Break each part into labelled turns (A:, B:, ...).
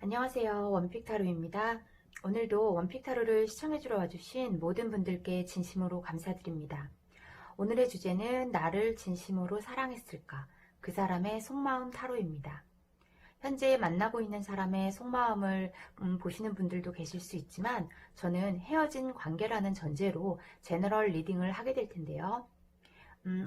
A: 안녕하세요. 원픽타로입니다. 오늘도 원픽타로를 시청해주러 와주신 모든 분들께 진심으로 감사드립니다. 오늘의 주제는 나를 진심으로 사랑했을까? 그 사람의 속마음 타로입니다. 현재 만나고 있는 사람의 속마음을 보시는 분들도 계실 수 있지만 저는 헤어진 관계라는 전제로 제너럴 리딩을 하게 될 텐데요.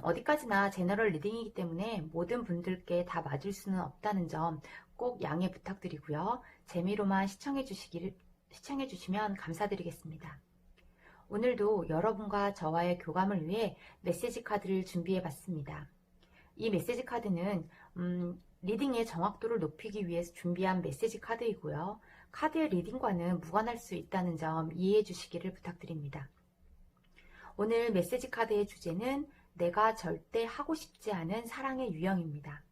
A: 어디까지나 제너럴 리딩이기 때문에 모든 분들께 다 맞을 수는 없다는 점 꼭 양해 부탁드리고요. 재미로만 시청해 주시면 감사드리겠습니다. 오늘도 여러분과 저와의 교감을 위해 메시지 카드를 준비해 봤습니다. 이 메시지 카드는 리딩의 정확도를 높이기 위해서 준비한 메시지 카드이고요. 카드의 리딩과는 무관할 수 있다는 점 이해해 주시기를 부탁드립니다. 오늘 메시지 카드의 주제는 내가 절대 하고 싶지 않은 사랑의 유형입니다.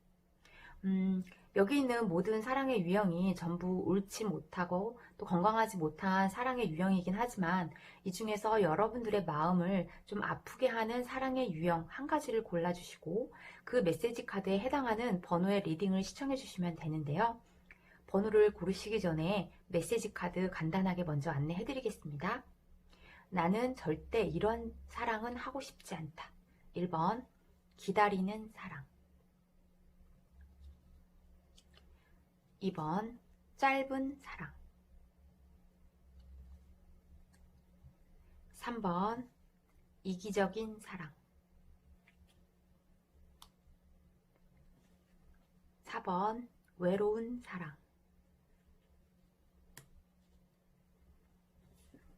A: 여기 있는 모든 사랑의 유형이 전부 옳지 못하고 또 건강하지 못한 사랑의 유형이긴 하지만 이 중에서 여러분들의 마음을 좀 아프게 하는 사랑의 유형 한 가지를 골라주시고 그 메시지 카드에 해당하는 번호의 리딩을 시청해 주시면 되는데요. 번호를 고르시기 전에 메시지 카드 간단하게 먼저 안내해 드리겠습니다. 나는 절대 이런 사랑은 하고 싶지 않다. 1번 기다리는 사랑, 2번 짧은 사랑, 3번 이기적인 사랑, 4번 외로운 사랑,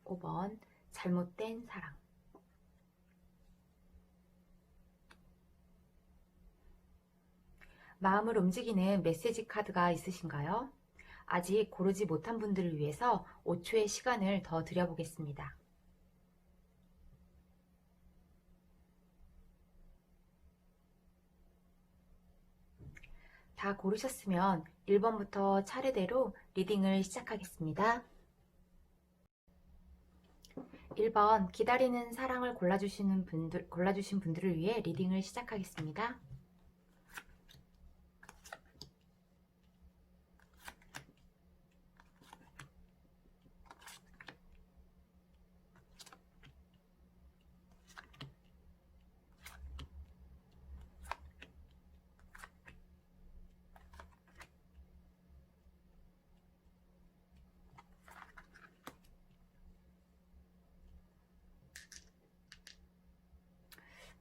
A: 5번 잘못된 사랑. 마음을 움직이는 메시지 카드가 있으신가요? 아직 고르지 못한 분들을 위해서 5초의 시간을 더 드려보겠습니다. 다 고르셨으면 1번부터 차례대로 리딩을 시작하겠습니다. 1번 기다리는 사랑을 골라주신 분들을 위해 리딩을 시작하겠습니다.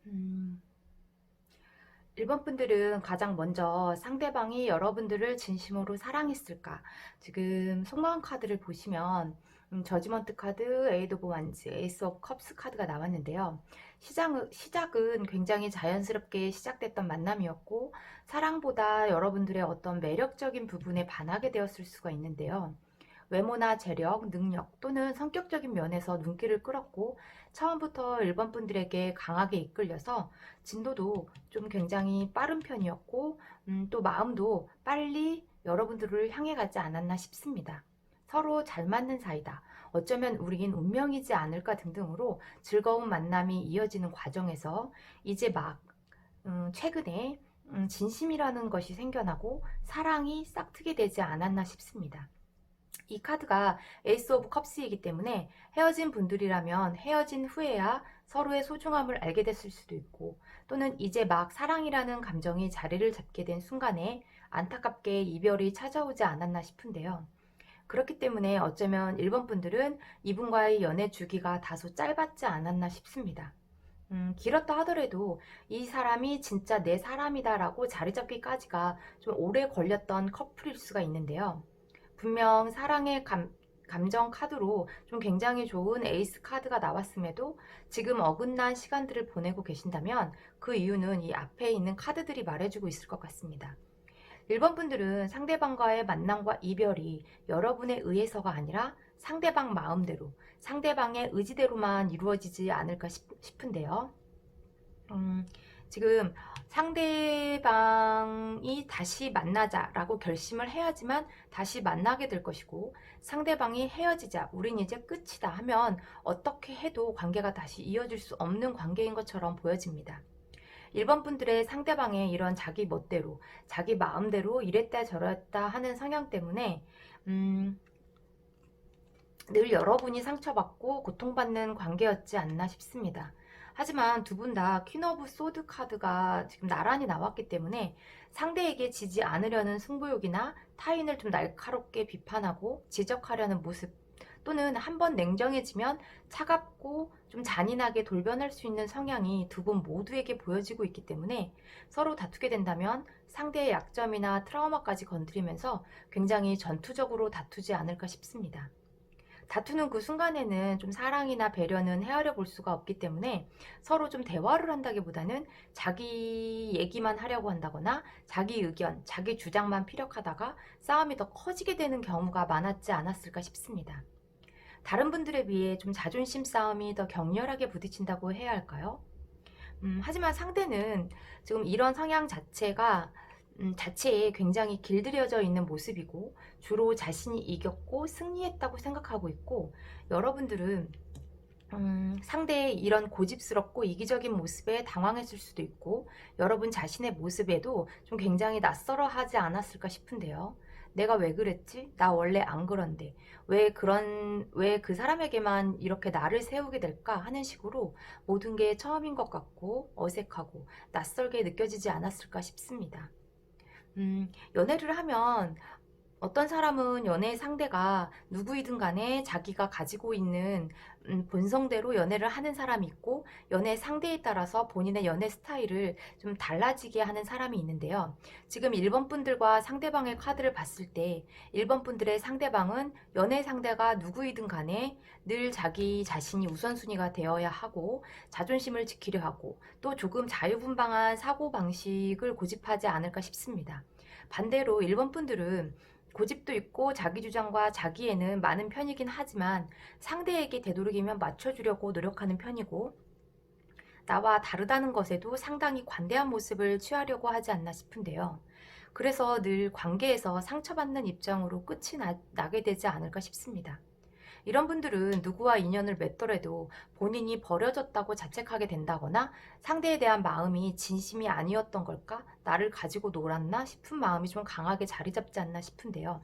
A: 음, 1번 분들은 가장 먼저 상대방이 여러분들을 진심으로 사랑했을까? 지금 속마음 카드를 보시면 저지먼트 카드, 에이드 오브 완즈, 에이스 오브 컵스 카드가 나왔는데요. 시작은 굉장히 자연스럽게 시작됐던 만남이었고 사랑보다 여러분들의 어떤 매력적인 부분에 반하게 되었을 수가 있는데요. 외모나 재력, 능력 또는 성격적인 면에서 눈길을 끌었고 처음부터 1번 분들에게 강하게 이끌려서 진도도 좀 굉장히 빠른 편이었고 또 마음도 빨리 여러분들을 향해 가지 않았나 싶습니다. 서로 잘 맞는 사이다. 어쩌면 우린 운명이지 않을까 등등으로 즐거운 만남이 이어지는 과정에서 이제 막 최근에 진심이라는 것이 생겨나고 사랑이 싹트게 되지 않았나 싶습니다. 이 카드가 에이스 오브 컵스이기 때문에 헤어진 분들이라면 헤어진 후에야 서로의 소중함을 알게 됐을 수도 있고 또는 이제 막 사랑이라는 감정이 자리를 잡게 된 순간에 안타깝게 이별이 찾아오지 않았나 싶은데요. 그렇기 때문에 어쩌면 1번 분들은 이분과의 연애 주기가 다소 짧았지 않았나 싶습니다. 길었다 하더라도 이 사람이 진짜 내 사람이다 라고 자리 잡기까지가 좀 오래 걸렸던 커플일 수가 있는데요. 분명 사랑의 감정 카드로 좀 굉장히 좋은 에이스 카드가 나왔음에도 지금 어긋난 시간들을 보내고 계신다면 그 이유는 이 앞에 있는 카드들이 말해주고 있을 것 같습니다. 1번 분들은 상대방과의 만남과 이별이 여러분에 의해서가 아니라 상대방 마음대로, 상대방의 의지대로만 이루어지지 않을까 싶은데요. 지금 상대방이 다시 만나자라고 결심을 해야지만 다시 만나게 될 것이고 상대방이 헤어지자 우린 이제 끝이다 하면 어떻게 해도 관계가 다시 이어질 수 없는 관계인 것처럼 보여집니다. 1번 분들의 상대방의 이런 자기 멋대로, 자기 마음대로 이랬다 저랬다 하는 성향 때문에 늘 여러분이 상처받고 고통받는 관계였지 않나 싶습니다. 하지만 두 분 다 퀸 오브 소드 카드가 지금 나란히 나왔기 때문에 상대에게 지지 않으려는 승부욕이나 타인을 좀 날카롭게 비판하고 지적하려는 모습, 또는 한번 냉정해지면 차갑고 좀 잔인하게 돌변할 수 있는 성향이 두 분 모두에게 보여지고 있기 때문에 서로 다투게 된다면 상대의 약점이나 트라우마까지 건드리면서 굉장히 전투적으로 다투지 않을까 싶습니다. 다투는 그 순간에는 좀 사랑이나 배려는 헤아려 볼 수가 없기 때문에 서로 좀 대화를 한다기보다는 자기 얘기만 하려고 한다거나 자기 의견, 자기 주장만 피력하다가 싸움이 더 커지게 되는 경우가 많았지 않았을까 싶습니다. 다른 분들에 비해 좀 자존심 싸움이 더 격렬하게 부딪힌다고 해야 할까요? 하지만 상대는 지금 이런 성향 자체에 굉장히 길들여져 있는 모습이고 주로 자신이 이겼고 승리했다고 생각하고 있고, 여러분들은 상대의 이런 고집스럽고 이기적인 모습에 당황했을 수도 있고 여러분 자신의 모습에도 좀 굉장히 낯설어 하지 않았을까 싶은데요. 내가 왜 그랬지? 나 원래 안 그런데 왜 그 사람에게만 이렇게 나를 세우게 될까 하는 식으로 모든 게 처음인 것 같고 어색하고 낯설게 느껴지지 않았을까 싶습니다. 연애를 하면 어떤 사람은 연애 상대가 누구이든 간에 자기가 가지고 있는 본성대로 연애를 하는 사람이 있고, 연애 상대에 따라서 본인의 연애 스타일을 좀 달라지게 하는 사람이 있는데요. 지금 1번 분들과 상대방의 카드를 봤을 때 1번 분들의 상대방은 연애 상대가 누구이든 간에 늘 자기 자신이 우선순위가 되어야 하고 자존심을 지키려 하고 또 조금 자유분방한 사고방식을 고집하지 않을까 싶습니다. 반대로 1번 분들은 고집도 있고 자기 주장과 자기에는 많은 편이긴 하지만 상대에게 되도록이면 맞춰주려고 노력하는 편이고, 나와 다르다는 것에도 상당히 관대한 모습을 취하려고 하지 않나 싶은데요. 그래서 늘 관계에서 상처받는 입장으로 끝이 나게 되지 않을까 싶습니다. 이런 분들은 누구와 인연을 맺더라도 본인이 버려졌다고 자책하게 된다거나 상대에 대한 마음이 진심이 아니었던 걸까? 나를 가지고 놀았나? 싶은 마음이 좀 강하게 자리 잡지 않나 싶은데요.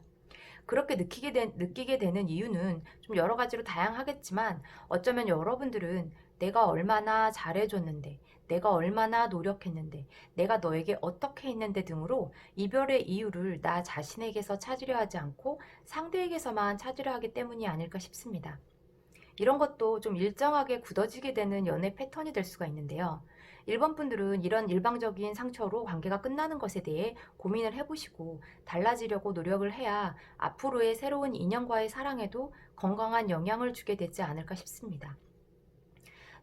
A: 그렇게 느끼게 되는 이유는 좀 여러 가지로 다양하겠지만 어쩌면 여러분들은 내가 얼마나 잘해줬는데, 내가 얼마나 노력했는데, 내가 너에게 어떻게 했는데 등으로 이별의 이유를 나 자신에게서 찾으려 하지 않고 상대에게서만 찾으려 하기 때문이 아닐까 싶습니다. 이런 것도 좀 일정하게 굳어지게 되는 연애 패턴이 될 수가 있는데요. 1번 분들은 이런 일방적인 상처로 관계가 끝나는 것에 대해 고민을 해보시고 달라지려고 노력을 해야 앞으로의 새로운 인연과의 사랑에도 건강한 영향을 주게 되지 않을까 싶습니다.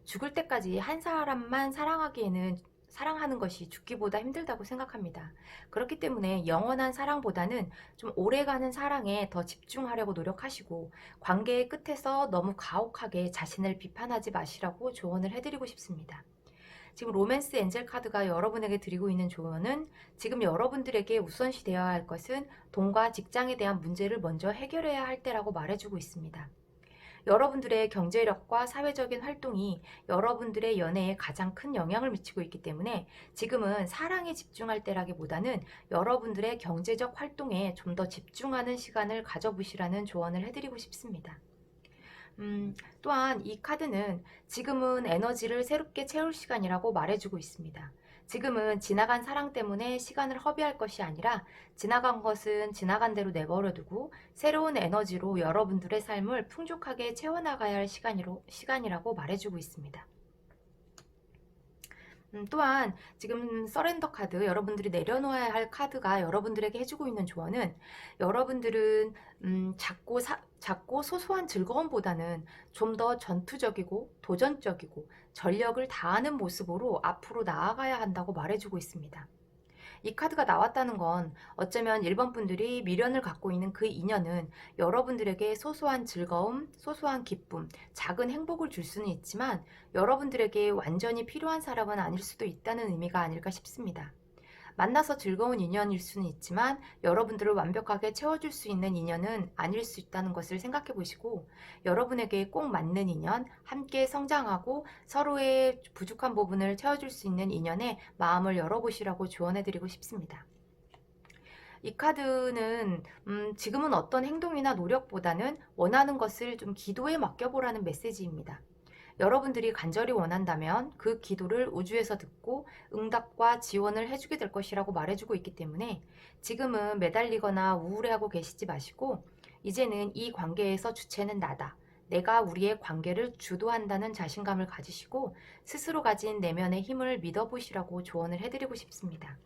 A: 죽을 때까지 한 사람만 사랑하는 것이 죽기보다 힘들다고 생각합니다. 그렇기 때문에 영원한 사랑보다는 좀 오래가는 사랑에 더 집중하려고 노력하시고 관계의 끝에서 너무 가혹하게 자신을 비판하지 마시라고 조언을 해드리고 싶습니다. 지금 로맨스 엔젤 카드가 여러분에게 드리고 있는 조언은 지금 여러분들에게 우선시 되어야 할 것은 돈과 직장에 대한 문제를 먼저 해결해야 할 때라고 말해주고 있습니다. 여러분들의 경제력과 사회적인 활동이 여러분들의 연애에 가장 큰 영향을 미치고 있기 때문에 지금은 사랑에 집중할 때라기보다는 여러분들의 경제적 활동에 좀 더 집중하는 시간을 가져보시라는 조언을 해드리고 싶습니다. 또한 이 카드는 지금은 에너지를 새롭게 채울 시간이라고 말해주고 있습니다. 지금은 지나간 사랑 때문에 시간을 허비할 것이 아니라 지나간 것은 지나간 대로 내버려두고 새로운 에너지로 여러분들의 삶을 풍족하게 채워나가야 할 시간이라고 말해주고 있습니다. 또한 지금 서렌더 카드, 여러분들이 내려놓아야 할 카드가 여러분들에게 해주고 있는 조언은 여러분들은 작고 소소한 즐거움보다는 좀 더 전투적이고 도전적이고 전력을 다하는 모습으로 앞으로 나아가야 한다고 말해주고 있습니다. 이 카드가 나왔다는 건 어쩌면 1번 분들이 미련을 갖고 있는 그 인연은 여러분들에게 소소한 즐거움, 소소한 기쁨, 작은 행복을 줄 수는 있지만 여러분들에게 완전히 필요한 사람은 아닐 수도 있다는 의미가 아닐까 싶습니다. 만나서 즐거운 인연일 수는 있지만 여러분들을 완벽하게 채워줄 수 있는 인연은 아닐 수 있다는 것을 생각해 보시고, 여러분에게 꼭 맞는 인연, 함께 성장하고 서로의 부족한 부분을 채워줄 수 있는 인연에 마음을 열어보시라고 조언해 드리고 싶습니다. 이 카드는 지금은 어떤 행동이나 노력보다는 원하는 것을 좀 기도에 맡겨보라는 메시지입니다. 여러분들이 간절히 원한다면 그 기도를 우주에서 듣고 응답과 지원을 해주게 될 것이라고 말해주고 있기 때문에 지금은 매달리거나 우울해하고 계시지 마시고, 이제는 이 관계에서 주체는 나다, 내가 우리의 관계를 주도한다는 자신감을 가지시고 스스로 가진 내면의 힘을 믿어보시라고 조언을 해드리고 싶습니다.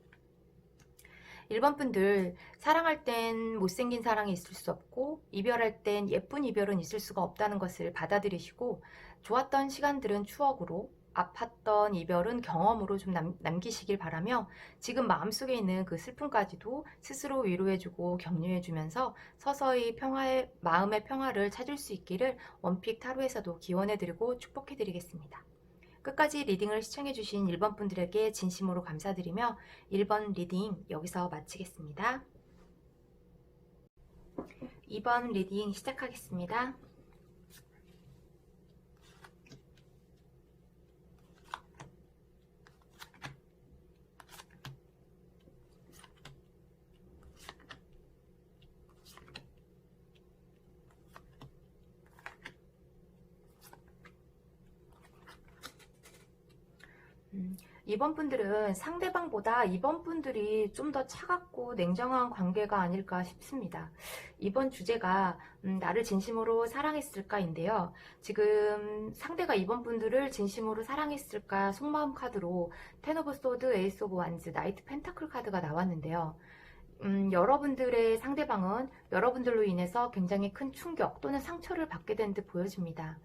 A: 1번 분들, 사랑할 땐 못생긴 사랑이 있을 수 없고 이별할 땐 예쁜 이별은 있을 수가 없다는 것을 받아들이시고, 좋았던 시간들은 추억으로, 아팠던 이별은 경험으로 좀 남기시길 바라며, 지금 마음속에 있는 그 슬픔까지도 스스로 위로해주고 격려해주면서 서서히 마음의 평화를 찾을 수 있기를 원픽 타로에서도 기원해드리고 축복해드리겠습니다. 끝까지 리딩을 시청해주신 1번 분들에게 진심으로 감사드리며 1번 리딩 여기서 마치겠습니다. 2번 리딩 시작하겠습니다. 이번 분들은 상대방보다 이번 분들이 좀 더 차갑고 냉정한 관계가 아닐까 싶습니다. 이번 주제가 나를 진심으로 사랑했을까인데요. 지금 상대가 이번 분들을 진심으로 사랑했을까 속마음 카드로 텐 오브 소드, 에이스 오브 완즈, 나이트 펜타클 카드가 나왔는데요. 여러분들의 상대방은 여러분들로 인해서 굉장히 큰 충격 또는 상처를 받게 된 듯 보여집니다.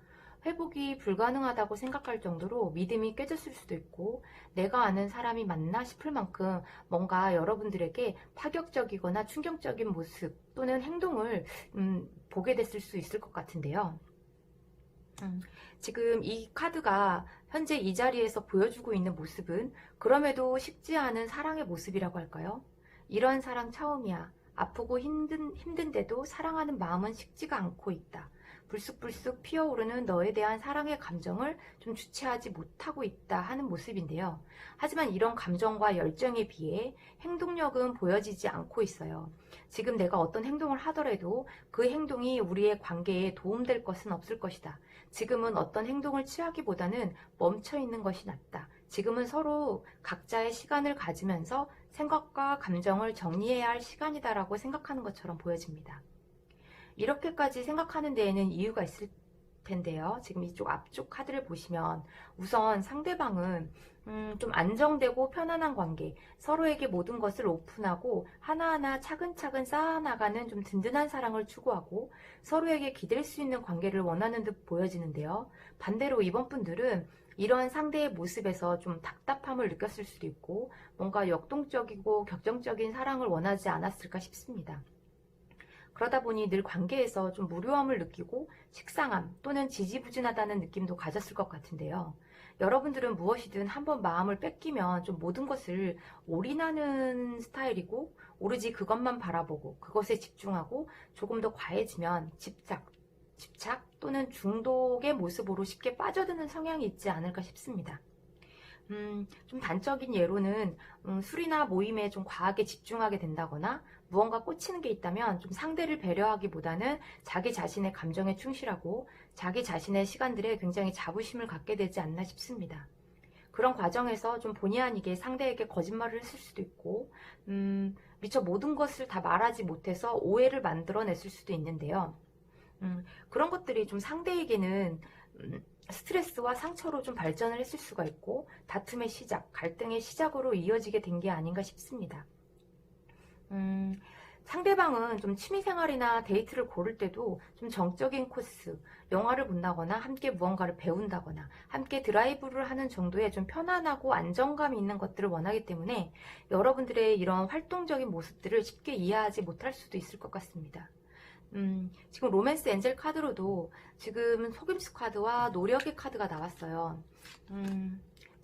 A: 회복이 불가능하다고 생각할 정도로 믿음이 깨졌을 수도 있고, 내가 아는 사람이 맞나 싶을 만큼 뭔가 여러분들에게 파격적이거나 충격적인 모습 또는 행동을 보게 됐을 수 있을 것 같은데요. 지금 이 카드가 현재 이 자리에서 보여주고 있는 모습은 그럼에도 쉽지 않은 사랑의 모습이라고 할까요? 이런 사랑 처음이야. 아프고 힘든데도 사랑하는 마음은 식지가 않고 있다. 불쑥불쑥 피어오르는 너에 대한 사랑의 감정을 좀 주체하지 못하고 있다 하는 모습인데요. 하지만 이런 감정과 열정에 비해 행동력은 보여지지 않고 있어요. 지금 내가 어떤 행동을 하더라도 그 행동이 우리의 관계에 도움될 것은 없을 것이다. 지금은 어떤 행동을 취하기보다는 멈춰 있는 것이 낫다. 지금은 서로 각자의 시간을 가지면서 생각과 감정을 정리해야 할 시간이다라고 생각하는 것처럼 보여집니다. 이렇게까지 생각하는 데에는 이유가 있을 텐데요. 지금 이쪽 앞쪽 카드를 보시면 우선 상대방은 좀 안정되고 편안한 관계, 서로에게 모든 것을 오픈하고 하나하나 차근차근 쌓아나가는 좀 든든한 사랑을 추구하고 서로에게 기댈 수 있는 관계를 원하는 듯 보여지는데요. 반대로 이번 분들은 이런 상대의 모습에서 좀 답답함을 느꼈을 수도 있고 뭔가 역동적이고 격정적인 사랑을 원하지 않았을까 싶습니다. 그러다 보니 늘 관계에서 좀 무료함을 느끼고 식상함 또는 지지부진하다는 느낌도 가졌을 것 같은데요. 여러분들은 무엇이든 한번 마음을 뺏기면 좀 모든 것을 올인하는 스타일이고, 오로지 그것만 바라보고 그것에 집중하고 조금 더 과해지면 집착 또는 중독의 모습으로 쉽게 빠져드는 성향이 있지 않을까 싶습니다. 좀 단적인 예로는 술이나 모임에 좀 과하게 집중하게 된다거나 무언가 꽂히는 게 있다면 좀 상대를 배려하기보다는 자기 자신의 감정에 충실하고 자기 자신의 시간들에 굉장히 자부심을 갖게 되지 않나 싶습니다. 그런 과정에서 좀 본의 아니게 상대에게 거짓말을 했을 수도 있고 미처 모든 것을 다 말하지 못해서 오해를 만들어냈을 수도 있는데요. 그런 것들이 좀 상대에게는 스트레스와 상처로 좀 발전을 했을 수가 있고 다툼의 시작, 갈등의 시작으로 이어지게 된 게 아닌가 싶습니다. 상대방은 좀 취미생활이나 데이트를 고를 때도 좀 정적인 코스, 영화를 본다거나 함께 무언가를 배운다거나 함께 드라이브를 하는 정도의 좀 편안하고 안정감이 있는 것들을 원하기 때문에 여러분들의 이런 활동적인 모습들을 쉽게 이해하지 못할 수도 있을 것 같습니다. 지금 로맨스 엔젤 카드로도 지금 속임수 카드와 노력의 카드가 나왔어요.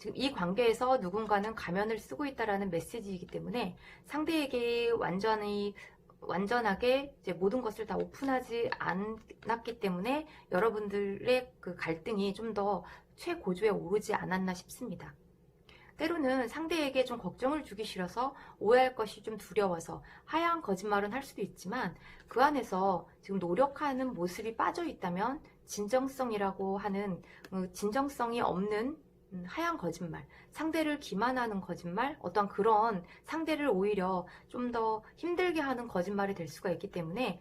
A: 지금 이 관계에서 누군가는 가면을 쓰고 있다라는 메시지이기 때문에 상대에게 완전하게 이제 모든 것을 다 오픈하지 않았기 때문에 여러분들의 그 갈등이 좀 더 최고조에 오르지 않았나 싶습니다. 때로는 상대에게 좀 걱정을 주기 싫어서 오해할 것이 좀 두려워서 하얀 거짓말은 할 수도 있지만 그 안에서 지금 노력하는 모습이 빠져 있다면 진정성이라고 하는 진정성이 없는 하얀 거짓말, 상대를 기만하는 거짓말, 어떤 그런 상대를 오히려 좀 더 힘들게 하는 거짓말이 될 수가 있기 때문에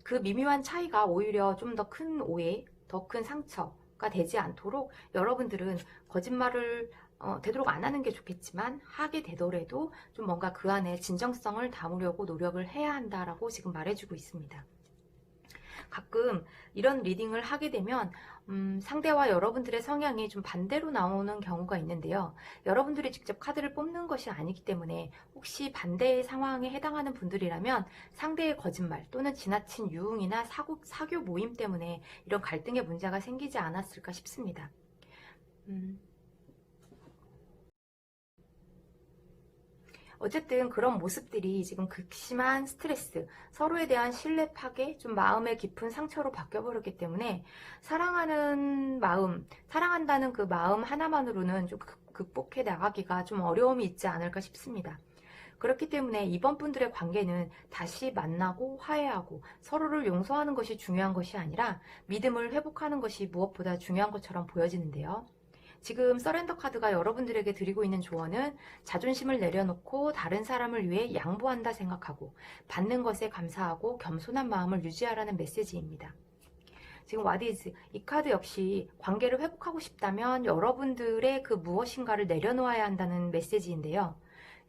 A: 그 미묘한 차이가 오히려 좀 더 큰 오해, 더 큰 상처가 되지 않도록 여러분들은 거짓말을 되도록 안 하는 게 좋겠지만 하게 되더라도 좀 뭔가 그 안에 진정성을 담으려고 노력을 해야 한다라고 지금 말해주고 있습니다. 가끔 이런 리딩을 하게 되면 상대와 여러분들의 성향이 좀 반대로 나오는 경우가 있는데요. 여러분들이 직접 카드를 뽑는 것이 아니기 때문에 혹시 반대의 상황에 해당하는 분들이라면 상대의 거짓말 또는 지나친 유흥이나 사교 모임 때문에 이런 갈등의 문제가 생기지 않았을까 싶습니다. 어쨌든 그런 모습들이 지금 극심한 스트레스, 서로에 대한 신뢰 파괴, 좀 마음의 깊은 상처로 바뀌어버렸기 때문에 사랑하는 마음, 사랑한다는 그 마음 하나만으로는 좀 극복해 나가기가 좀 어려움이 있지 않을까 싶습니다. 그렇기 때문에 이번 분들의 관계는 다시 만나고 화해하고 서로를 용서하는 것이 중요한 것이 아니라 믿음을 회복하는 것이 무엇보다 중요한 것처럼 보여지는데요. 지금 서렌더 카드가 여러분들에게 드리고 있는 조언은 자존심을 내려놓고 다른 사람을 위해 양보한다 생각하고 받는 것에 감사하고 겸손한 마음을 유지하라는 메시지입니다. 지금 와디즈 이 카드 역시 관계를 회복하고 싶다면 여러분들의 그 무엇인가를 내려놓아야 한다는 메시지인데요.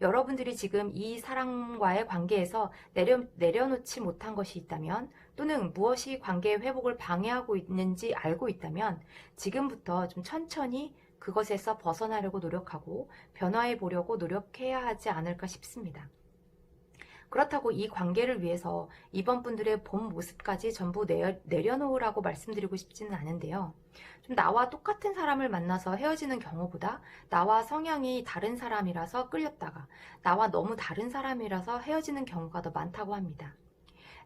A: 여러분들이 지금 이 사람과의 관계에서 내려놓지 못한 것이 있다면 또는 무엇이 관계의 회복을 방해하고 있는지 알고 있다면 지금부터 좀 천천히 그것에서 벗어나려고 노력하고 변화해 보려고 노력해야 하지 않을까 싶습니다. 그렇다고 이 관계를 위해서 이번 분들의 본 모습까지 전부 내려놓으라고 말씀드리고 싶지는 않은데요. 좀 나와 똑같은 사람을 만나서 헤어지는 경우보다 나와 성향이 다른 사람이라서 끌렸다가 나와 너무 다른 사람이라서 헤어지는 경우가 더 많다고 합니다.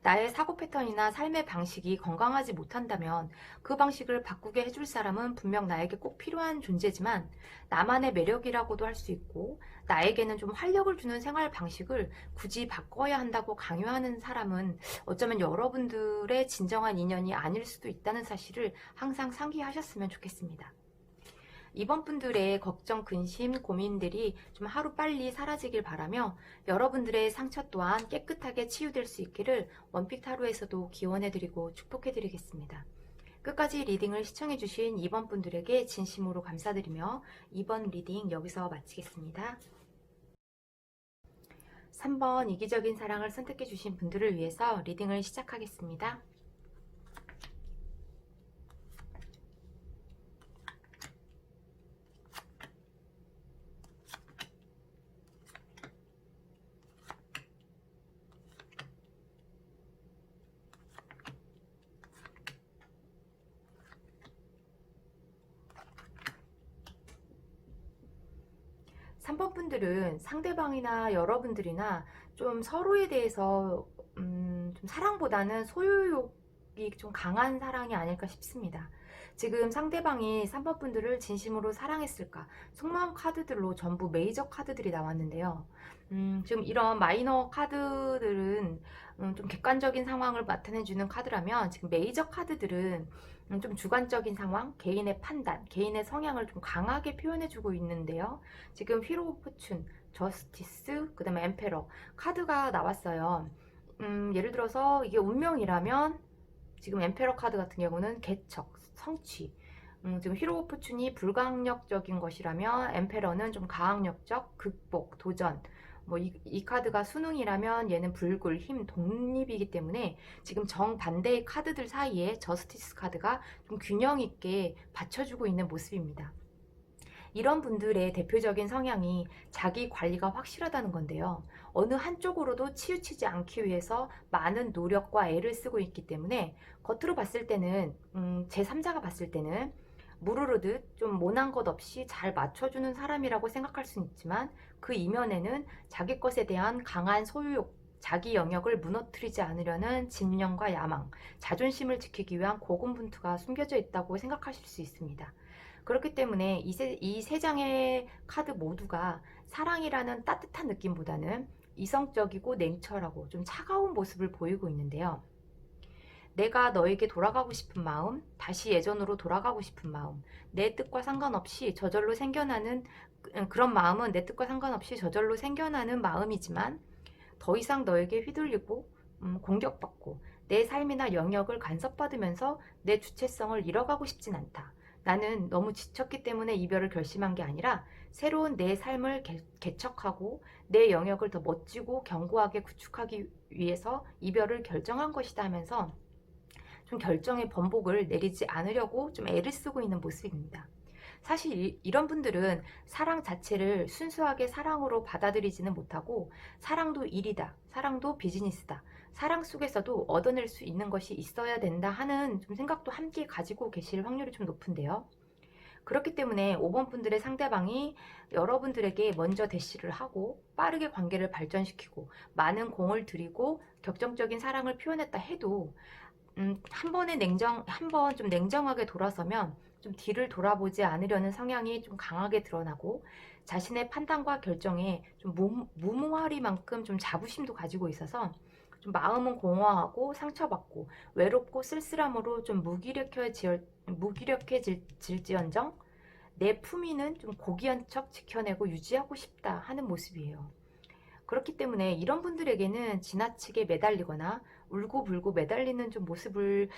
A: 나의 사고 패턴이나 삶의 방식이 건강하지 못한다면 그 방식을 바꾸게 해줄 사람은 분명 나에게 꼭 필요한 존재지만 나만의 매력이라고도 할 수 있고 나에게는 좀 활력을 주는 생활 방식을 굳이 바꿔야 한다고 강요하는 사람은 어쩌면 여러분들의 진정한 인연이 아닐 수도 있다는 사실을 항상 상기하셨으면 좋겠습니다. 이번 분들의 걱정, 근심, 고민들이 좀 하루빨리 사라지길 바라며 여러분들의 상처 또한 깨끗하게 치유될 수 있기를 원픽 타로에서도 기원해드리고 축복해드리겠습니다. 끝까지 리딩을 시청해주신 이번 분들에게 진심으로 감사드리며 이번 리딩 여기서 마치겠습니다. 3번 이기적인 사랑을 선택해주신 분들을 위해서 리딩을 시작하겠습니다. 3번 분들은 상대방이나 여러분들이나 좀 서로에 대해서 좀 사랑보다는 소유욕이 좀 강한 사랑이 아닐까 싶습니다. 지금 상대방이 3번 분들을 진심으로 사랑했을까? 속마음 카드들로 전부 메이저 카드들이 나왔는데요. 지금 이런 마이너 카드들은 좀 객관적인 상황을 나타내주는 카드라면 지금 메이저 카드들은 좀 주관적인 상황, 개인의 판단, 개인의 성향을 좀 강하게 표현해주고 있는데요. 지금 휘로 오브 포춘, 저스티스, 그 다음에 엠페러 카드가 나왔어요. 예를 들어서 이게 운명이라면 지금 엠페러 카드 같은 경우는 개척, 성취, 지금 휘로 오브 포춘이 불가항력적인 것이라면 엠페러는 좀 가항력적, 극복, 도전, 뭐 이 카드가 수능이라면 얘는 불굴, 힘, 독립이기 때문에 지금 정반대의 카드들 사이에 저스티스 카드가 좀 균형 있게 받쳐주고 있는 모습입니다. 이런 분들의 대표적인 성향이 자기 관리가 확실하다는 건데요. 어느 한쪽으로도 치우치지 않기 위해서 많은 노력과 애를 쓰고 있기 때문에 겉으로 봤을 때는 제3자가 봤을 때는 무르르듯 좀 모난 것 없이 잘 맞춰주는 사람이라고 생각할 수는 있지만 그 이면에는 자기 것에 대한 강한 소유욕, 자기 영역을 무너뜨리지 않으려는 집념과 야망, 자존심을 지키기 위한 고군분투가 숨겨져 있다고 생각하실 수 있습니다. 그렇기 때문에 이 세 장의 카드 모두가 사랑이라는 따뜻한 느낌보다는 이성적이고 냉철하고 좀 차가운 모습을 보이고 있는데요. 내가 너에게 돌아가고 싶은 마음, 다시 예전으로 돌아가고 싶은 마음, 내 뜻과 상관없이 저절로 생겨나는 그런 마음은 내 뜻과 상관없이 저절로 생겨나는 마음이지만 더 이상 너에게 휘둘리고 공격받고 내 삶이나 영역을 간섭받으면서 내 주체성을 잃어가고 싶진 않다. 나는 너무 지쳤기 때문에 이별을 결심한 게 아니라 새로운 내 삶을 개척하고 내 영역을 더 멋지고 견고하게 구축하기 위해서 이별을 결정한 것이다 하면서 좀 결정의 번복을 내리지 않으려고 좀 애를 쓰고 있는 모습입니다. 사실 이런 분들은 사랑 자체를 순수하게 사랑으로 받아들이지는 못하고 사랑도 일이다, 사랑도 비즈니스다, 사랑 속에서도 얻어낼 수 있는 것이 있어야 된다 하는 좀 생각도 함께 가지고 계실 확률이 좀 높은데요. 그렇기 때문에 5번 분들의 상대방이 여러분들에게 먼저 대시를 하고 빠르게 관계를 발전시키고 많은 공을 들이고 격정적인 사랑을 표현했다 해도 한 번 좀 냉정하게 돌아서면 좀 뒤를 돌아보지 않으려는 성향이 좀 강하게 드러나고 자신의 판단과 결정에 좀 무모하리만큼 좀 자부심도 가지고 있어서 좀 마음은 공허하고 상처받고 외롭고 쓸쓸함으로 좀 무기력해질지언정 내 품위는 좀 고귀한 척 지켜내고 유지하고 싶다 하는 모습이에요. 그렇기 때문에 이런 분들에게는 지나치게 매달리거나 울고불고 매달리는 좀 모습을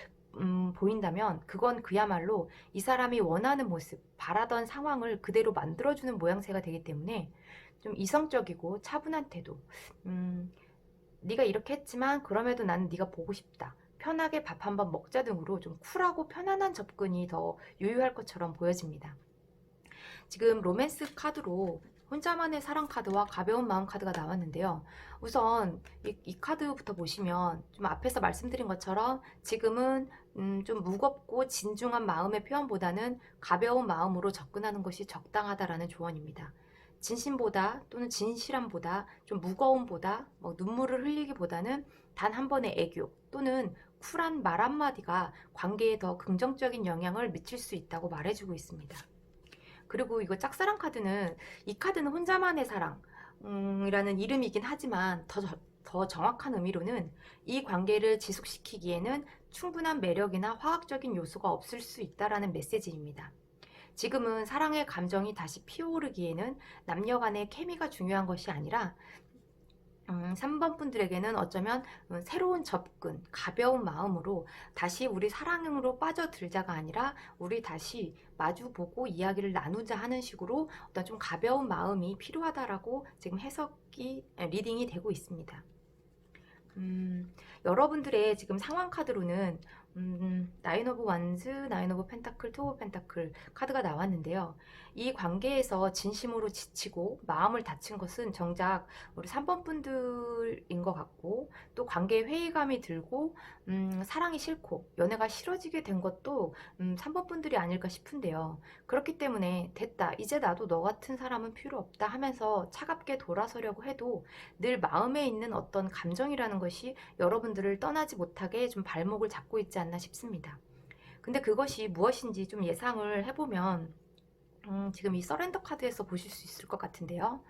A: 보인다면 그건 그야말로 이 사람이 원하는 모습, 바라던 상황을 그대로 만들어주는 모양새가 되기 때문에 좀 이성적이고 차분한 태도, 네가 이렇게 했지만 그럼에도 나는 네가 보고 싶다. 편하게 밥 한번 먹자 등으로 좀 쿨하고 편안한 접근이 더 유효할 것처럼 보여집니다. 지금 로맨스 카드로 혼자만의 사랑 카드와 가벼운 마음 카드가 나왔는데요. 우선 이 카드부터 보시면 좀 앞에서 말씀드린 것처럼 지금은 좀 무겁고 진중한 마음의 표현보다는 가벼운 마음으로 접근하는 것이 적당하다라는 조언입니다. 진심보다 또는 진실함보다 좀 무거움보다 뭐 눈물을 흘리기보다는 단 한 번의 애교 또는 쿨한 말 한마디가 관계에 더 긍정적인 영향을 미칠 수 있다고 말해주고 있습니다. 그리고 이거 짝사랑 카드는 이 카드는 혼자만의 사랑 이라는 이름이긴 하지만 더 정확한 의미로는 이 관계를 지속시키기에는 충분한 매력이나 화학적인 요소가 없을 수 있다라는 메시지입니다. 지금은 사랑의 감정이 다시 피어오르기에는 남녀 간의 케미가 중요한 것이 아니라 3번 분들에게는 어쩌면 새로운 접근, 가벼운 마음으로 다시 우리 사랑으로 빠져들자가 아니라 우리 다시 마주보고 이야기를 나누자 하는 식으로 어떤 좀 가벼운 마음이 필요하다라고 지금 리딩이 되고 있습니다. 여러분들의 지금 상황 카드로는 나인 오브 완즈, 나인 오브 펜타클, 투 오브 펜타클 카드가 나왔는데요. 이 관계에서 진심으로 지치고 마음을 다친 것은 정작 우리 3번 분들인 것 같고 또 관계에 회의감이 들고 사랑이 싫고 연애가 싫어지게 된 것도 3번 분들이 아닐까 싶은데요. 그렇기 때문에 됐다, 이제 나도 너 같은 사람은 필요 없다 하면서 차갑게 돌아서려고 해도 늘 마음에 있는 어떤 감정이라는 것이 여러분들을 떠나지 못하게 좀 발목을 잡고 있지 않나 싶습니다. 근데 그것이 무엇인지 좀 예상을 해보면 지금 이 서렌더 카드에서 보실 수 있을 것 같은데요.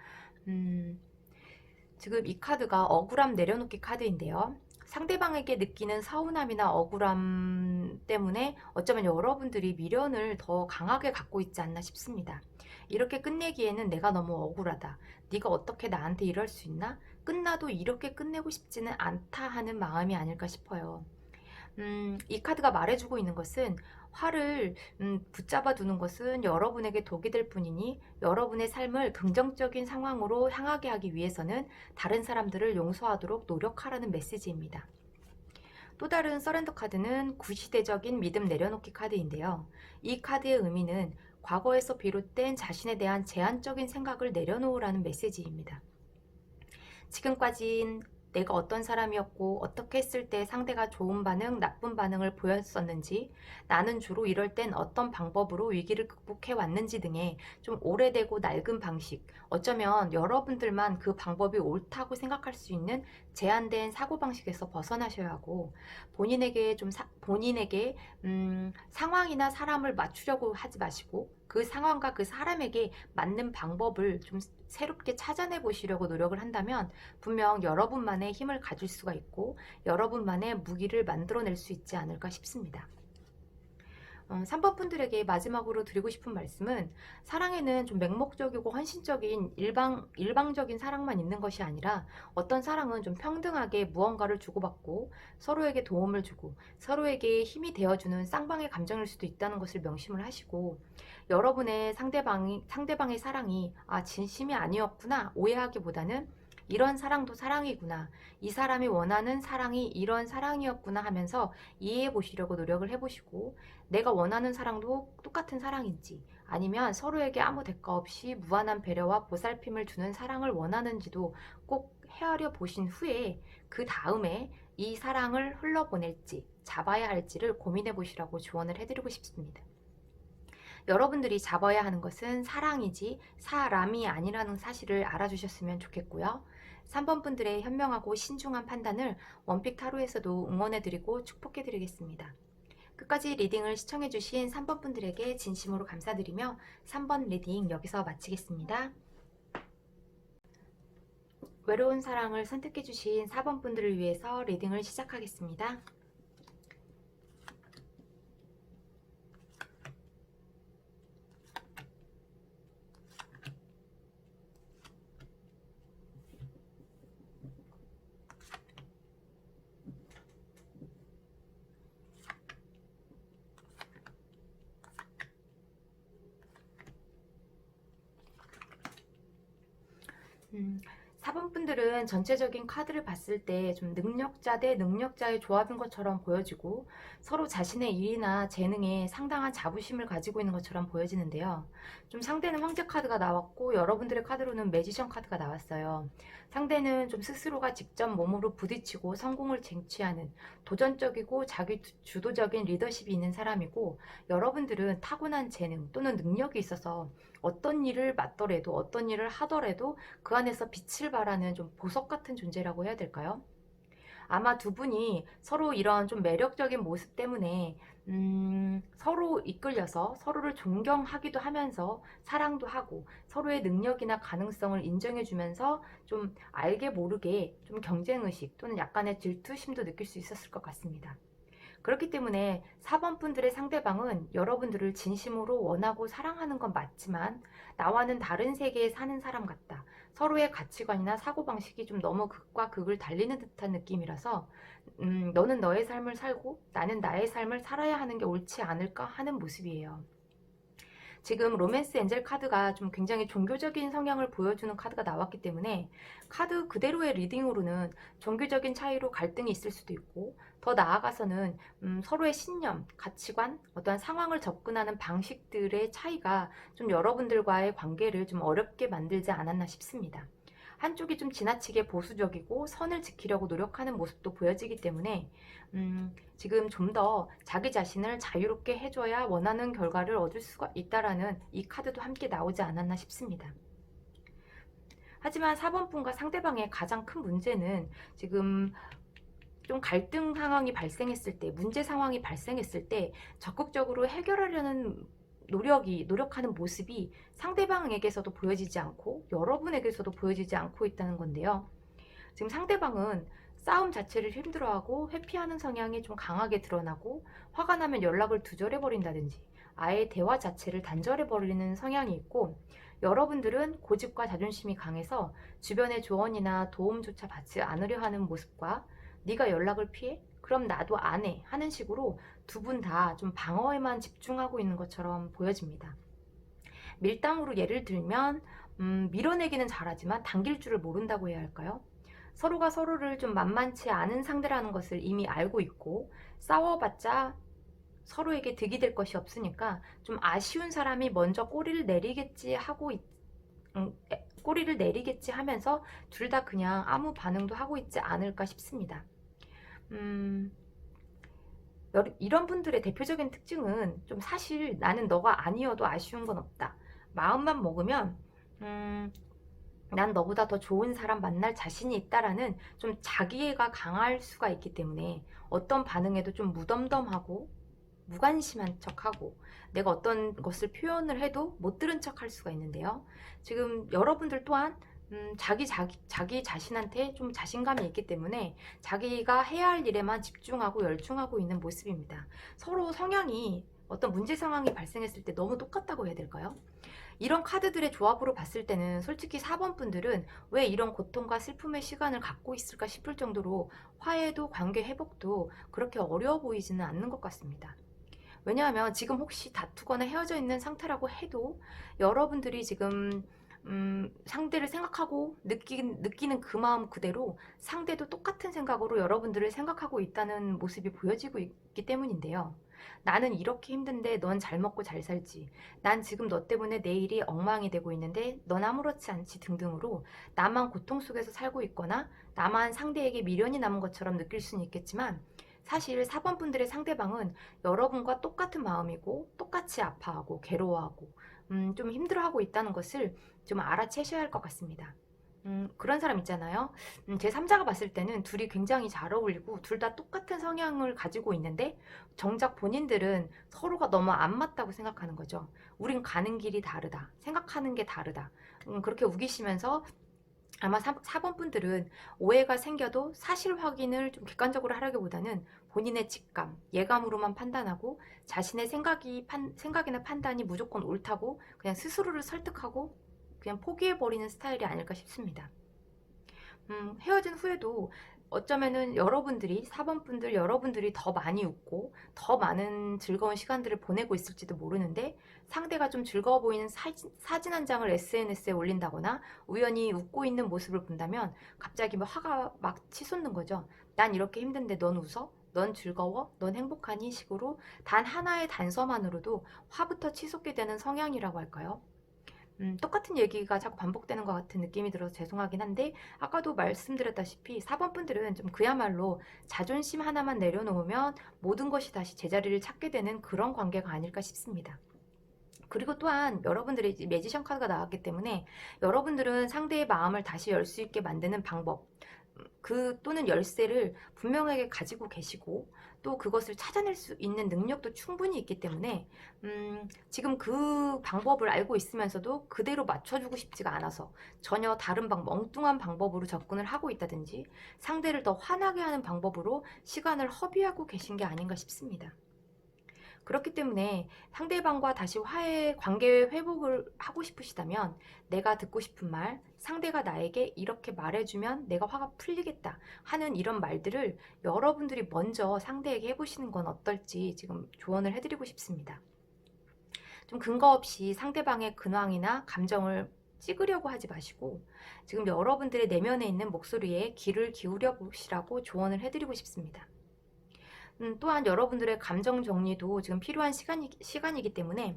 A: 지금 이 카드가 억울함 내려놓기 카드인데요. 상대방에게 느끼는 서운함이나 억울함 때문에 어쩌면 여러분들이 미련을 더 강하게 갖고 있지 않나 싶습니다. 이렇게 끝내기에는 내가 너무 억울하다. 네가 어떻게 나한테 이럴 수 있나? 끝나도 이렇게 끝내고 싶지는 않다 하는 마음이 아닐까 싶어요. 이 카드가 말해주고 있는 것은 화를 붙잡아 두는 것은 여러분에게 독이 될 뿐이니 여러분의 삶을 긍정적인 상황으로 향하게 하기 위해서는 다른 사람들을 용서하도록 노력하라는 메시지입니다. 또 다른 서렌더 카드는 구시대적인 믿음 내려놓기 카드인데요. 이 카드의 의미는 과거에서 비롯된 자신에 대한 제한적인 생각을 내려놓으라는 메시지입니다. 내가 어떤 사람이었고 어떻게 했을 때 상대가 좋은 반응, 나쁜 반응을 보였었는지, 나는 주로 이럴 땐 어떤 방법으로 위기를 극복해 왔는지 등의 좀 오래되고 낡은 방식, 어쩌면 여러분들만 그 방법이 옳다고 생각할 수 있는 제한된 사고방식에서 벗어나셔야 하고, 본인에게 상황이나 사람을 맞추려고 하지 마시고 그 상황과 그 사람에게 맞는 방법을 좀 새롭게 찾아내 보시려고 노력을 한다면 분명 여러분만의 힘을 가질 수가 있고 여러분만의 무기를 만들어낼 수 있지 않을까 싶습니다. 3번 분들에게 마지막으로 드리고 싶은 말씀은, 사랑에는 좀 맹목적이고 헌신적인 일방적인 사랑만 있는 것이 아니라 어떤 사랑은 좀 평등하게 무언가를 주고받고 서로에게 도움을 주고 서로에게 힘이 되어주는 쌍방의 감정일 수도 있다는 것을 명심을 하시고, 여러분의 상대방의 사랑이 진심이 아니었구나 오해하기보다는 이런 사랑도 사랑이구나, 이 사람이 원하는 사랑이 이런 사랑이었구나 하면서 이해해 보시려고 노력을 해보시고, 내가 원하는 사랑도 똑같은 사랑인지 아니면 서로에게 아무 대가 없이 무한한 배려와 보살핌을 주는 사랑을 원하는지도 꼭 헤아려 보신 후에 그 다음에 이 사랑을 흘러보낼지 잡아야 할지를 고민해 보시라고 조언을 해드리고 싶습니다. 여러분들이 잡아야 하는 것은 사랑이지 사람이 아니라는 사실을 알아주셨으면 좋겠고요. 3번 분들의 현명하고 신중한 판단을 원픽 타로에서도 응원해드리고 축복해드리겠습니다. 끝까지 리딩을 시청해주신 3번 분들에게 진심으로 감사드리며 3번 리딩 여기서 마치겠습니다. 외로운 사랑을 선택해주신 4번 분들을 위해서 리딩을 시작하겠습니다. 음, 4번 분들은 전체적인 카드를 봤을 때 좀 능력자 대 능력자의 조합인 것처럼 보여지고 서로 자신의 일이나 재능에 상당한 자부심을 가지고 있는 것처럼 보여지는데요. 좀 상대는 황제 카드가 나왔고 여러분들의 카드로는 매지션 카드가 나왔어요. 상대는 좀 스스로가 직접 몸으로 부딪히고 성공을 쟁취하는 도전적이고 자기 주도적인 리더십이 있는 사람이고, 여러분들은 타고난 재능 또는 능력이 있어서 어떤 일을 맡더라도 어떤 일을 하더라도 그 안에서 빛을 발하는 좀 보석 같은 존재라고 해야 될까요? 아마 두 분이 서로 이런 좀 매력적인 모습 때문에 서로 이끌려서 서로를 존경하기도 하면서 사랑도 하고 서로의 능력이나 가능성을 인정해주면서 좀 알게 모르게 좀 경쟁의식 또는 약간의 질투심도 느낄 수 있었을 것 같습니다. 그렇기 때문에 4번 분들의 상대방은 여러분들을 진심으로 원하고 사랑하는 건 맞지만 나와는 다른 세계에 사는 사람 같다, 서로의 가치관이나 사고방식이 좀 너무 극과 극을 달리는 듯한 느낌이라서 너는 너의 삶을 살고 나는 나의 삶을 살아야 하는 게 옳지 않을까 하는 모습이에요. 지금 로맨스 엔젤 카드가 좀 굉장히 종교적인 성향을 보여주는 카드가 나왔기 때문에 카드 그대로의 리딩으로는 종교적인 차이로 갈등이 있을 수도 있고, 더 나아가서는 서로의 신념, 가치관, 어떠한 상황을 접근하는 방식들의 차이가 좀 여러분들과의 관계를 좀 어렵게 만들지 않았나 싶습니다. 한쪽이 좀 지나치게 보수적이고 선을 지키려고 노력하는 모습도 보여지기 때문에 지금 좀 더 자기 자신을 자유롭게 해줘야 원하는 결과를 얻을 수가 있다라는 이 카드도 함께 나오지 않았나 싶습니다. 하지만 4번 분과 상대방의 가장 큰 문제는 지금 좀 갈등 상황이 발생했을 때, 문제 상황이 발생했을 때 적극적으로 해결하려는 노력하는 모습이 상대방에게서도 보여지지 않고 여러분에게서도 보여지지 않고 있다는 건데요. 지금 상대방은 싸움 자체를 힘들어하고 회피하는 성향이 좀 강하게 드러나고 화가 나면 연락을 두절해버린다든지 아예 대화 자체를 단절해버리는 성향이 있고, 여러분들은 고집과 자존심이 강해서 주변의 조언이나 도움조차 받지 않으려 하는 모습과 네가 연락을 피해? 그럼 나도 안 해 하는 식으로 두 분 다 좀 방어에만 집중하고 있는 것처럼 보여집니다. 밀당으로 예를 들면 밀어내기는 잘하지만 당길 줄을 모른다고 해야 할까요? 서로가 서로를 좀 만만치 않은 상대라는 것을 이미 알고 있고 싸워봤자 서로에게 득이 될 것이 없으니까 좀 아쉬운 사람이 먼저 꼬리를 내리겠지 하고 꼬리를 내리겠지 하면서 둘 다 그냥 아무 반응도 하고 있지 않을까 싶습니다. 음, 이런 분들의 대표적인 특징은 좀 사실 나는 너가 아니어도 아쉬운 건 없다. 마음만 먹으면 난 너보다 더 좋은 사람 만날 자신이 있다라는 좀 자기애가 강할 수가 있기 때문에 어떤 반응에도 좀 무덤덤하고 무관심한 척하고 내가 어떤 것을 표현을 해도 못 들은 척할 수가 있는데요. 지금 여러분들 또한 자기 자신한테 좀 자신감이 있기 때문에 자기가 해야 할 일에만 집중하고 열중하고 있는 모습입니다. 서로 성향이 어떤 문제 상황이 발생했을 때 너무 똑같다고 해야 될까요? 이런 카드들의 조합으로 봤을 때는 솔직히 4번 분들은 왜 이런 고통과 슬픔의 시간을 갖고 있을까 싶을 정도로 화해도 관계 회복도 그렇게 어려워 보이지는 않는 것 같습니다. 왜냐하면 지금 혹시 다투거나 헤어져 있는 상태라고 해도 여러분들이 지금 상대를 생각하고 느끼는 그 마음 그대로 상대도 똑같은 생각으로 여러분들을 생각하고 있다는 모습이 보여지고 있기 때문인데요. 나는 이렇게 힘든데 넌 잘 먹고 잘 살지. 난 지금 너 때문에 내일이 엉망이 되고 있는데 넌 아무렇지 않지 등등으로 나만 고통 속에서 살고 있거나 나만 상대에게 미련이 남은 것처럼 느낄 수는 있겠지만 사실 4번 분들의 상대방은 여러분과 똑같은 마음이고 똑같이 아파하고 괴로워하고 좀 힘들어하고 있다는 것을 좀 알아채셔야 할 것 같습니다. 그런 사람 있잖아요. 제 3자가 봤을 때는 둘이 굉장히 잘 어울리고 둘 다 똑같은 성향을 가지고 있는데 정작 본인들은 서로가 너무 안 맞다고 생각하는 거죠. 우린 가는 길이 다르다. 생각하는 게 다르다. 그렇게 우기시면서 아마 4번 분들은 오해가 생겨도 사실 확인을 좀 객관적으로 하려기보다는 본인의 직감, 예감으로만 판단하고 자신의 생각이나 판단이 무조건 옳다고 그냥 스스로를 설득하고 그냥 포기해버리는 스타일이 아닐까 싶습니다. 헤어진 후에도 어쩌면은 여러분들이 4번 분들 여러분들이 더 많이 웃고 더 많은 즐거운 시간들을 보내고 있을지도 모르는데 상대가 좀 즐거워 보이는 사진 한 장을 SNS에 올린다거나 우연히 웃고 있는 모습을 본다면 갑자기 막 화가 막 치솟는 거죠. 난 이렇게 힘든데 넌 웃어? 넌 즐거워? 넌 행복하니? 식으로 단 하나의 단서만으로도 화부터 치솟게 되는 성향이라고 할까요? 똑같은 얘기가 자꾸 반복되는 것 같은 느낌이 들어서 죄송하긴 한데 아까도 말씀드렸다시피 4번 분들은 좀 그야말로 자존심 하나만 내려놓으면 모든 것이 다시 제자리를 찾게 되는 그런 관계가 아닐까 싶습니다. 그리고 또한 여러분들의 매지션 카드가 나왔기 때문에 여러분들은 상대의 마음을 다시 열 수 있게 만드는 방법 또는 열쇠를 분명하게 가지고 계시고 또 그것을 찾아낼 수 있는 능력도 충분히 있기 때문에 지금 그 방법을 알고 있으면서도 그대로 맞춰주고 싶지가 않아서 전혀 다른 엉뚱한 방법으로 접근을 하고 있다든지 상대를 더 화나게 하는 방법으로 시간을 허비하고 계신 게 아닌가 싶습니다. 그렇기 때문에 상대방과 다시 관계 회복을 하고 싶으시다면 내가 듣고 싶은 말, 상대가 나에게 이렇게 말해주면 내가 화가 풀리겠다 하는 이런 말들을 여러분들이 먼저 상대에게 해보시는 건 어떨지 지금 조언을 해드리고 싶습니다. 좀 근거 없이 상대방의 근황이나 감정을 찍으려고 하지 마시고 지금 여러분들의 내면에 있는 목소리에 귀를 기울여 보시라고 조언을 해드리고 싶습니다. 또한 여러분들의 감정 정리도 지금 필요한 시간이기 때문에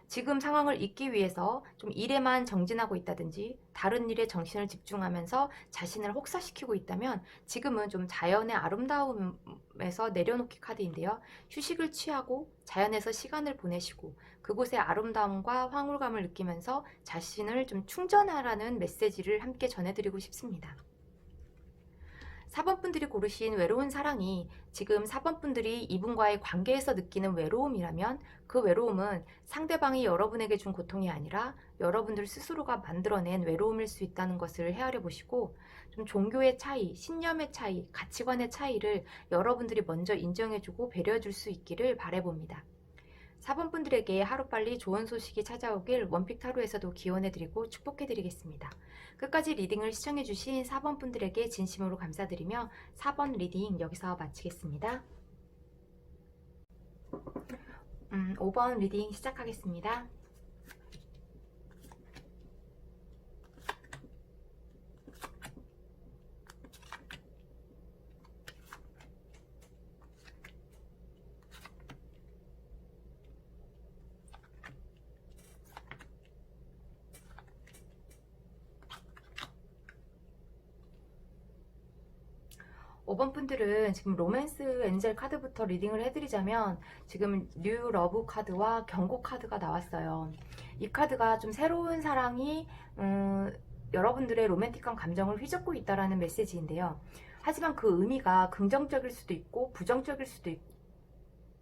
A: 지금 상황을 잊기 위해서 좀 일에만 정진하고 있다든지 다른 일에 정신을 집중하면서 자신을 혹사시키고 있다면 지금은 좀 자연의 아름다움에서 내려놓기 카드인데요. 휴식을 취하고 자연에서 시간을 보내시고 그곳의 아름다움과 황홀감을 느끼면서 자신을 좀 충전하라는 메시지를 함께 전해드리고 싶습니다. 4번 분들이 고르신 외로운 사랑이 지금 4번 분들이 이분과의 관계에서 느끼는 외로움이라면 그 외로움은 상대방이 여러분에게 준 고통이 아니라 여러분들 스스로가 만들어낸 외로움일 수 있다는 것을 헤아려 보시고 좀 종교의 차이, 신념의 차이, 가치관의 차이를 여러분들이 먼저 인정해주고 배려해줄 수 있기를 바라봅니다. 4번 분들에게 하루빨리 좋은 소식이 찾아오길 원픽 타로에서도 기원해드리고 축복해드리겠습니다. 끝까지 리딩을 시청해주신 4번 분들에게 진심으로 감사드리며 4번 리딩 여기서 마치겠습니다. 5번 리딩 시작하겠습니다. 5번 분들은 지금 로맨스 엔젤 카드부터 리딩을 해드리자면 지금 뉴 러브 카드와 경고 카드가 나왔어요. 이 카드가 좀 새로운 사랑이 여러분들의 로맨틱한 감정을 휘젓고 있다라는 메시지인데요. 하지만 그 의미가 긍정적일 수도 있고 부정적일 수도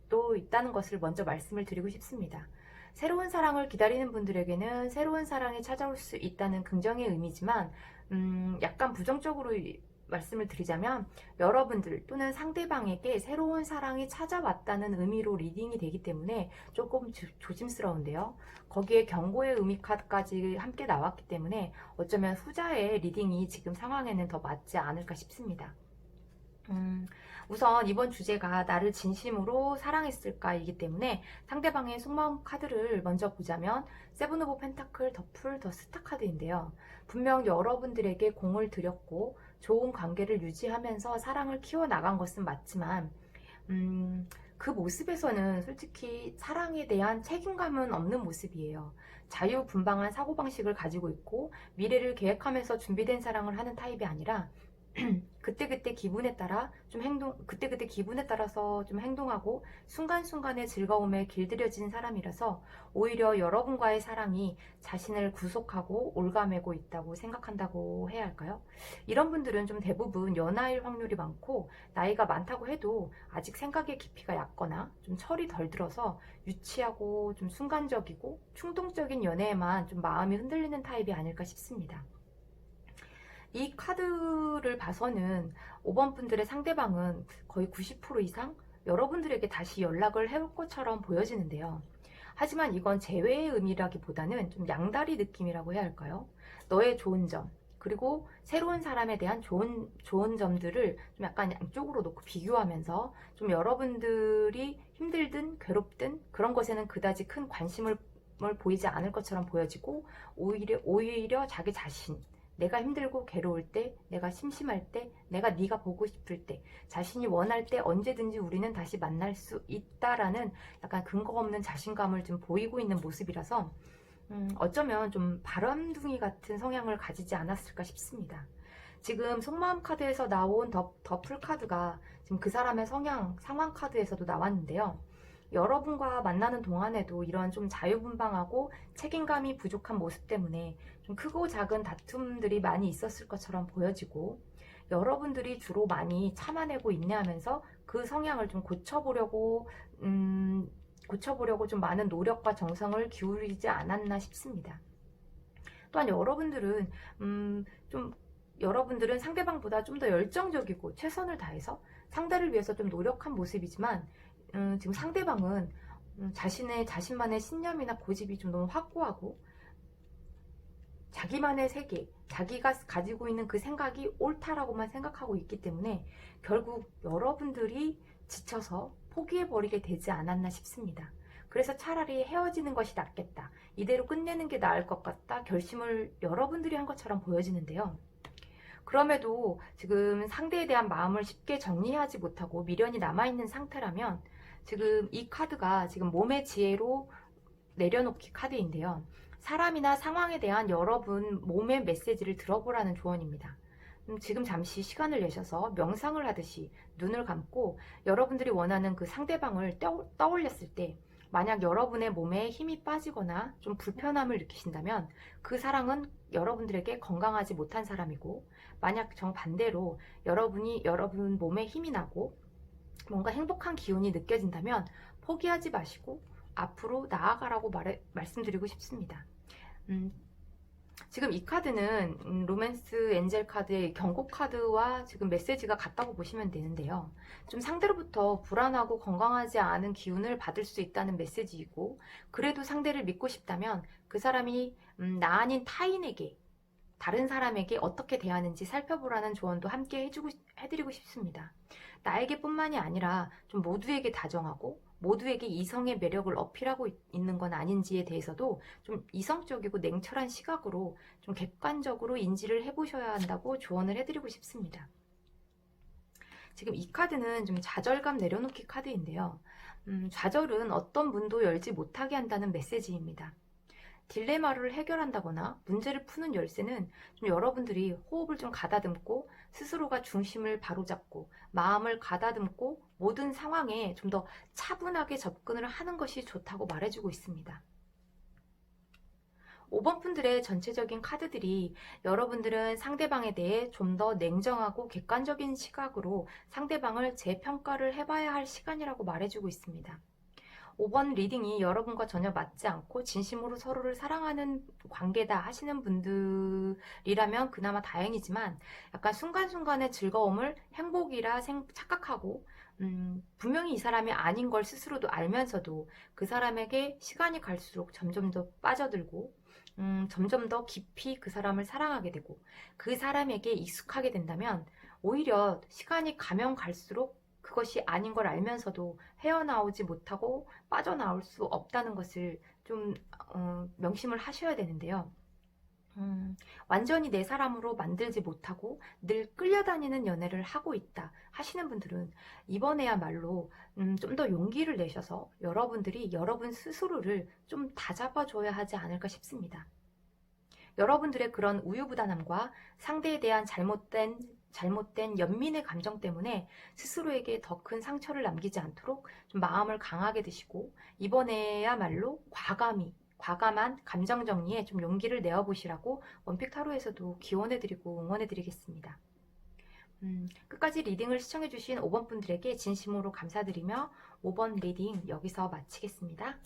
A: 또 있다는 것을 먼저 말씀을 드리고 싶습니다. 새로운 사랑을 기다리는 분들에게는 새로운 사랑이 찾아올 수 있다는 긍정의 의미지만 약간 부정적으로 말씀을 드리자면 여러분들 또는 상대방에게 새로운 사랑이 찾아왔다는 의미로 리딩이 되기 때문에 조금 조심스러운데요. 거기에 경고의 의미 카드까지 함께 나왔기 때문에 어쩌면 후자의 리딩이 지금 상황에는 더 맞지 않을까 싶습니다. 우선 이번 주제가 나를 진심으로 사랑했을까이기 때문에 상대방의 속마음 카드를 먼저 보자면 세븐 오브 펜타클, 더 풀, 더 스타 카드인데요. 분명 여러분들에게 공을 들였고 좋은 관계를 유지하면서 사랑을 키워나간 것은 맞지만 그 모습에서는 솔직히 사랑에 대한 책임감은 없는 모습이에요. 자유분방한 사고방식을 가지고 있고 미래를 계획하면서 준비된 사랑을 하는 타입이 아니라 그때그때 기분에 따라 그때그때 기분에 따라서 좀 행동하고 순간순간의 즐거움에 길들여진 사람이라서 오히려 여러분과의 사랑이 자신을 구속하고 올가매고 있다고 생각한다고 해야 할까요? 이런 분들은 좀 대부분 연하일 확률이 많고 나이가 많다고 해도 아직 생각의 깊이가 얕거나 좀 철이 덜 들어서 유치하고 좀 순간적이고 충동적인 연애에만 좀 마음이 흔들리는 타입이 아닐까 싶습니다. 이 카드를 봐서는 5번 분들의 상대방은 거의 90% 이상 여러분들에게 다시 연락을 해올 것처럼 보여지는데요. 하지만 이건 제외의 의미라기보다는 좀 양다리 느낌이라고 해야 할까요? 너의 좋은 점, 그리고 새로운 사람에 대한 좋은 점들을 좀 약간 양쪽으로 놓고 비교하면서 좀 여러분들이 힘들든 괴롭든 그런 것에는 그다지 큰 관심을 보이지 않을 것처럼 보여지고 오히려 자기 자신, 내가 힘들고 괴로울 때, 내가 심심할 때, 내가 네가 보고 싶을 때, 자신이 원할 때 언제든지 우리는 다시 만날 수 있다라는 약간 근거 없는 자신감을 좀 보이고 있는 모습이라서 어쩌면 좀 바람둥이 같은 성향을 가지지 않았을까 싶습니다. 지금 속마음 카드에서 나온 더풀 카드가 지금 그 사람의 성향, 상황 카드에서도 나왔는데요. 여러분과 만나는 동안에도 이런 좀 자유분방하고 책임감이 부족한 모습 때문에 좀 크고 작은 다툼들이 많이 있었을 것처럼 보여지고 여러분들이 주로 많이 참아내고 인내하면서 그 성향을 좀 고쳐보려고 좀 많은 노력과 정성을 기울이지 않았나 싶습니다. 또한 여러분들은 상대방보다 좀 더 열정적이고 최선을 다해서 상대를 위해서 좀 노력한 모습이지만 지금 상대방은 자신만의 신념이나 고집이 좀 너무 확고하고 자기만의 세계, 자기가 가지고 있는 그 생각이 옳다라고만 생각하고 있기 때문에 결국 여러분들이 지쳐서 포기해버리게 되지 않았나 싶습니다. 그래서 차라리 헤어지는 것이 낫겠다, 이대로 끝내는 게 나을 것 같다 결심을 여러분들이 한 것처럼 보여지는데요. 그럼에도 지금 상대에 대한 마음을 쉽게 정리하지 못하고 미련이 남아있는 상태라면 지금 이 카드가 지금 몸의 지혜로 내려놓기 카드인데요. 사람이나 상황에 대한 여러분 몸의 메시지를 들어보라는 조언입니다. 지금 잠시 시간을 내셔서 명상을 하듯이 눈을 감고 여러분들이 원하는 그 상대방을 떠올렸을 때 만약 여러분의 몸에 힘이 빠지거나 좀 불편함을 느끼신다면 그 사랑은 여러분들에게 건강하지 못한 사람이고, 만약 정반대로 여러분 몸에 힘이 나고 뭔가 행복한 기운이 느껴진다면 포기하지 마시고 앞으로 나아가라고 말씀드리고 싶습니다. 지금 이 카드는 로맨스 엔젤 카드의 경고 카드와 지금 메시지가 같다고 보시면 되는데요. 좀 상대로부터 불안하고 건강하지 않은 기운을 받을 수 있다는 메시지이고, 그래도 상대를 믿고 싶다면 그 사람이 나 아닌 다른 사람에게 어떻게 대하는지 살펴보라는 조언도 함께 해드리고 싶습니다. 나에게뿐만이 아니라 좀 모두에게 다정하고 모두에게 이성의 매력을 어필하고 있는 건 아닌지에 대해서도 좀 이성적이고 냉철한 시각으로 좀 객관적으로 인지를 해보셔야 한다고 조언을 해드리고 싶습니다. 지금 이 카드는 좀 좌절감 내려놓기 카드인데요. 좌절은 어떤 문도 열지 못하게 한다는 메시지입니다. 딜레마를 해결한다거나 문제를 푸는 열쇠는 좀 여러분들이 호흡을 좀 가다듬고 스스로가 중심을 바로잡고 마음을 가다듬고 모든 상황에 좀 더 차분하게 접근을 하는 것이 좋다고 말해주고 있습니다. 5번 분들의 전체적인 카드들이 여러분들은 상대방에 대해 좀 더 냉정하고 객관적인 시각으로 상대방을 재평가를 해봐야 할 시간이라고 말해주고 있습니다. 5번 리딩이 여러분과 전혀 맞지 않고 진심으로 서로를 사랑하는 관계다 하시는 분들이라면 그나마 다행이지만 약간 순간순간의 즐거움을 행복이라 착각하고 분명히 이 사람이 아닌 걸 스스로도 알면서도 그 사람에게 시간이 갈수록 점점 더 빠져들고 점점 더 깊이 그 사람을 사랑하게 되고 그 사람에게 익숙하게 된다면 오히려 시간이 가면 갈수록 그것이 아닌 걸 알면서도 헤어나오지 못하고 빠져나올 수 없다는 것을 좀 명심을 하셔야 되는데요. 완전히 내 사람으로 만들지 못하고 늘 끌려다니는 연애를 하고 있다 하시는 분들은 이번에야말로 좀 더 용기를 내셔서 여러분들이 여러분 스스로를 좀 다잡아줘야 하지 않을까 싶습니다. 여러분들의 그런 우유부단함과 상대에 대한 잘못된 연민의 감정 때문에 스스로에게 더 큰 상처를 남기지 않도록 좀 마음을 강하게 드시고 이번에야말로 과감한 감정 정리에 좀 용기를 내어보시라고 원픽 타로에서도 기원해드리고 응원해드리겠습니다. 끝까지 리딩을 시청해주신 5번 분들에게 진심으로 감사드리며 5번 리딩 여기서 마치겠습니다.